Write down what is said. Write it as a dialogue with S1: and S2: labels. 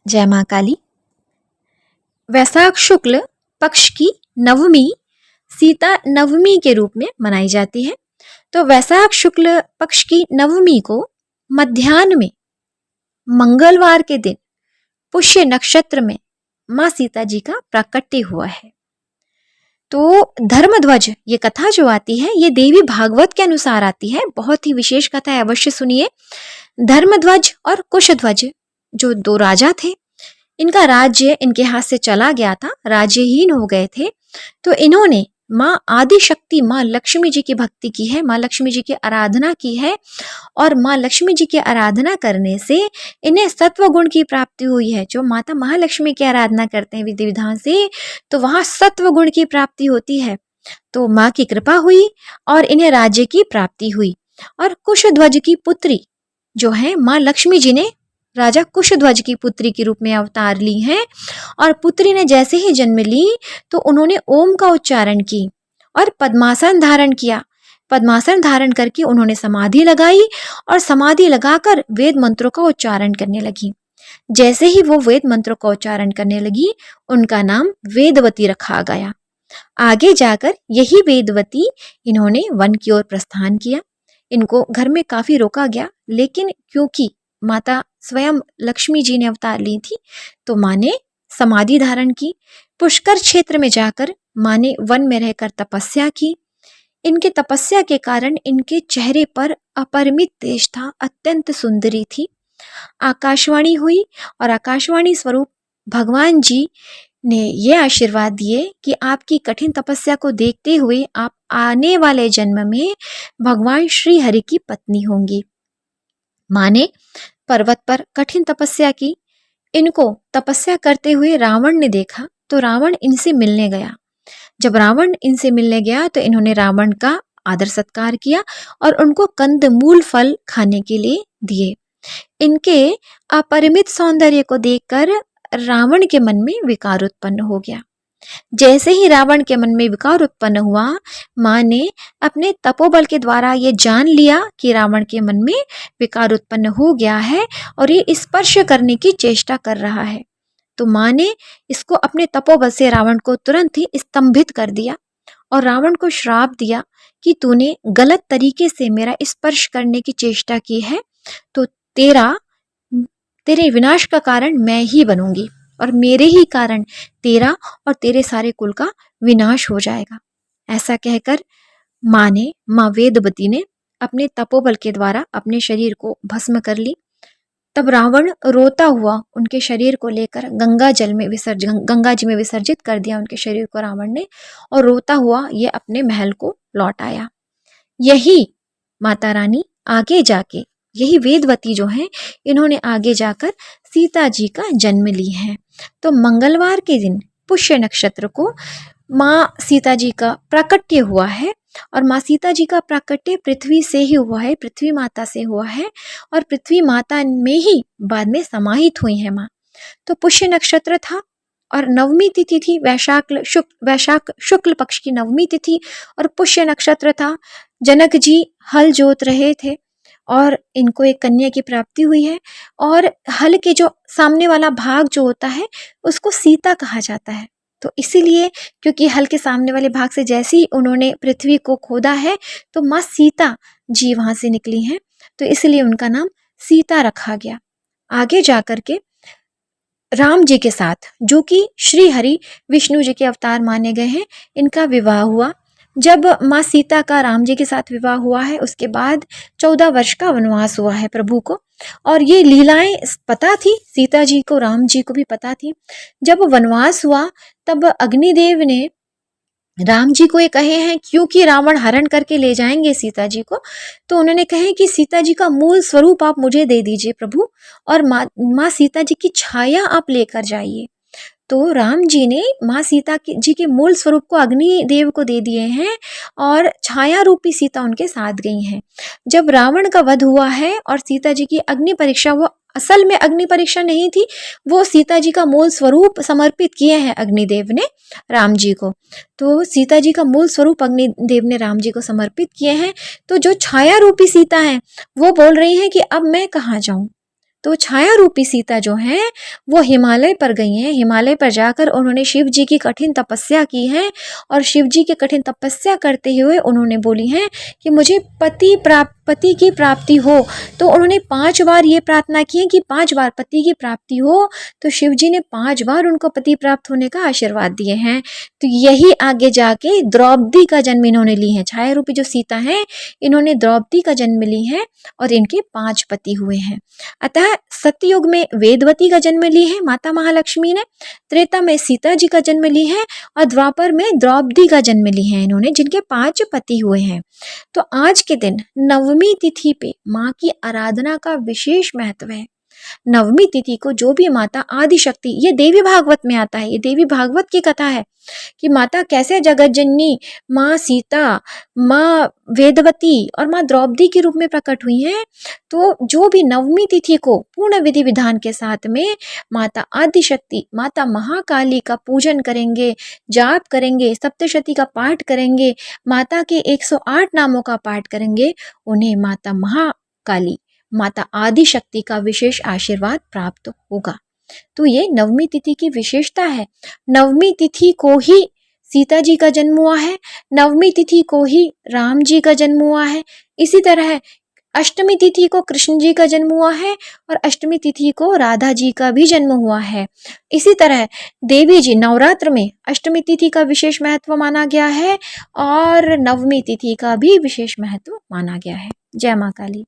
S1: जय माँ काली। वैशाख शुक्ल पक्ष की नवमी सीता नवमी के रूप में मनाई जाती है। तो वैशाख शुक्ल पक्ष की नवमी को मध्याह्न में मंगलवार के दिन पुष्य नक्षत्र में माँ सीता जी का प्राकट्य हुआ है। तो धर्मध्वज ये कथा जो आती है ये देवी भागवत के अनुसार आती है। बहुत ही विशेष कथा है, अवश्य सुनिए। धर्मध्वज और कुशध्वज जो दो राजा थे, इनका राज्य इनके हाथ से चला गया था, राज्यहीन हो गए थे। तो इन्होंने माँ आदि शक्ति माँ लक्ष्मी जी की भक्ति की है, माँ लक्ष्मी जी की आराधना की है। और माँ लक्ष्मी जी की आराधना करने से इन्हें सत्व गुण की प्राप्ति हुई है। जो माता महालक्ष्मी की आराधना करते हैं विधि विधान से, तो वहाँ सत्व गुण की प्राप्ति होती है। तो माँ की कृपा हुई और इन्हें राज्य की प्राप्ति हुई। और कुशध्वज की पुत्री जो है, माँ लक्ष्मी जी ने राजा कुशध्वज की पुत्री के रूप में अवतार ली हैं। और पुत्री ने जैसे ही जन्म ली तो उन्होंने ओम का उच्चारण की और पद्मासन धारण किया। पद्मासन धारण करके उन्होंने समाधि लगाई और समाधि लगाकर वेद मंत्रों का उच्चारण करने लगी। जैसे ही वो वेद मंत्रों का उच्चारण करने लगी, उनका नाम वेदवती रखा गया। आगे जाकर यही वेदवती इन्होंने वन की ओर प्रस्थान किया। इनको घर में काफी रोका गया, लेकिन क्योंकि माता स्वयं लक्ष्मी जी ने अवतार ली थी, तो माँ ने समाधि धारण की। पुष्कर क्षेत्र में जाकर माँ ने वन में रहकर तपस्या की। इनके तपस्या के कारण इनके चेहरे पर अपरिमित तेज था, अत्यंत सुंदरी थी। आकाशवाणी हुई और आकाशवाणी स्वरूप भगवान जी ने ये आशीर्वाद दिए कि आपकी कठिन तपस्या को देखते हुए आप आने वाले जन्म में भगवान श्री हरि की पत्नी होंगी। माँ ने पर्वत पर कठिन तपस्या की। इनको तपस्या करते हुए रावण ने देखा, तो रावण इनसे मिलने गया। जब रावण इनसे मिलने गया तो इन्होंने रावण का आदर सत्कार किया और उनको कंदमूल फल खाने के लिए दिए। इनके अपरिमित सौंदर्य को देखकर रावण के मन में विकार उत्पन्न हो गया। जैसे ही रावण के मन में विकार उत्पन्न हुआ, माँ ने अपने तपोबल के द्वारा ये जान लिया कि रावण के मन में विकार उत्पन्न हो गया है और ये स्पर्श करने की चेष्टा कर रहा है। तो माँ ने इसको अपने तपोबल से रावण को तुरंत ही स्तंभित कर दिया और रावण को श्राप दिया कि तूने गलत तरीके से मेरा स्पर्श करने की चेष्टा की है, तो तेरे विनाश का कारण मैं ही बनूंगी और मेरे ही कारण तेरा और तेरे सारे कुल का विनाश हो जाएगा। ऐसा कहकर माँ वेदवती ने अपने तपोबल के द्वारा अपने शरीर को भस्म कर ली। तब रावण रोता हुआ उनके शरीर को लेकर गंगा जी में विसर्जित कर दिया उनके शरीर को रावण ने, और रोता हुआ ये अपने महल को लौट आया। यही माता रानी आगे जाके, यही वेदवती जो है, इन्होंने आगे जाकर सीता जी का जन्म ली है। तो मंगलवार के दिन पुष्य नक्षत्र को माँ सीता जी का प्राकट्य हुआ है। और माँ सीता जी का प्राकट्य पृथ्वी से ही हुआ है, पृथ्वी माता से हुआ है और पृथ्वी माता में ही बाद में समाहित हुई है माँ। तो पुष्य नक्षत्र था और नवमी तिथि थी, वैशाख शुक्ल पक्ष की नवमी तिथि और पुष्य नक्षत्र था। जनक जी हल जोत रहे थे और इनको एक कन्या की प्राप्ति हुई है। और हल के जो सामने वाला भाग जो होता है उसको सीता कहा जाता है। तो इसीलिए क्योंकि हल के सामने वाले भाग से जैसे ही उन्होंने पृथ्वी को खोदा है तो माँ सीता जी वहां से निकली हैं, तो इसलिए उनका नाम सीता रखा गया। आगे जाकर के राम जी के साथ, जो कि श्री हरि विष्णु जी के अवतार माने गए हैं, इनका विवाह हुआ। जब माँ सीता का राम जी के साथ विवाह हुआ है, उसके बाद 14 वर्ष का वनवास हुआ है प्रभु को। और ये लीलाएं पता थी सीता जी को, राम जी को भी पता थी। जब वनवास हुआ तब अग्निदेव ने राम जी को ये कहे हैं, क्योंकि रावण हरण करके ले जाएंगे सीता जी को, तो उन्होंने कहे कि सीता जी का मूल स्वरूप आप मुझे दे दीजिए प्रभु, और माँ सीता जी की छाया आप लेकर जाइए। तो राम जी ने माँ सीता जी के मूल स्वरूप को अग्निदेव को दे दिए हैं और छाया रूपी सीता उनके साथ गई हैं। जब रावण का वध हुआ है और सीता जी की अग्नि परीक्षा, वो असल में अग्नि परीक्षा नहीं थी, वो सीता जी का मूल स्वरूप समर्पित किए हैं अग्निदेव ने राम जी को। तो सीता जी का मूल स्वरूप अग्निदेव ने राम जी को समर्पित किए हैं। तो जो छाया रूपी सीता है वो बोल रही है कि अब मैं कहाँ जाऊं, तो छाया रूपी सीता जो हैं वो हिमालय पर गई हैं। हिमालय पर जाकर उन्होंने शिव जी की कठिन तपस्या की है और शिव जी की कठिन तपस्या करते हुए उन्होंने बोली हैं कि मुझे पति की प्राप्ति हो। तो उन्होंने 5 बार ये प्रार्थना की है कि 5 बार पति की प्राप्ति हो। तो शिव जी ने 5 बार उनको पति प्राप्त होने का आशीर्वाद दिए हैं। तो यही आगे जाके द्रौपदी का जन्म इन्होंने ली है। छाया रूपी जो सीता हैं इन्होंने द्रौपदी का जन्म ली है और इनके 5 पति हुए हैं। अतः सत्ययुग में वेदवती का जन्म ली है माता महालक्ष्मी ने, त्रेता में सीता जी का जन्म ली है और द्वापर में द्रौपदी का जन्म ली है इन्होंने, जिनके 5 पति हुए हैं। तो आज के दिन नवमी तिथि पे माँ की आराधना का विशेष महत्व है। नवमी तिथि को जो भी माता आदि शक्ति, ये देवी भागवत में आता है, ये देवी भागवत की कथा है कि माता कैसे जगत जननी माँ सीता, माँ वेदवती और माँ द्रौपदी के रूप में प्रकट हुई हैं। तो जो भी नवमी तिथि को पूर्ण विधि विधान के साथ में माता आदि शक्ति, माता महाकाली का पूजन करेंगे, जाप करेंगे, सप्तशती का पाठ करेंगे, माता के 108 नामों का पाठ करेंगे, उन्हें माता महाकाली, माता आदि शक्ति का विशेष आशीर्वाद प्राप्त होगा। तो ये नवमी तिथि की विशेषता है। नवमी तिथि को ही सीता जी का जन्म हुआ है, नवमी तिथि को ही राम जी का जन्म हुआ है। इसी तरह अष्टमी तिथि को कृष्ण जी का जन्म हुआ है और अष्टमी तिथि को राधा जी का भी जन्म हुआ है। इसी तरह देवी जी नवरात्र में अष्टमी तिथि का विशेष महत्व माना गया है और नवमी तिथि का भी विशेष महत्व माना गया है। जय मां काली।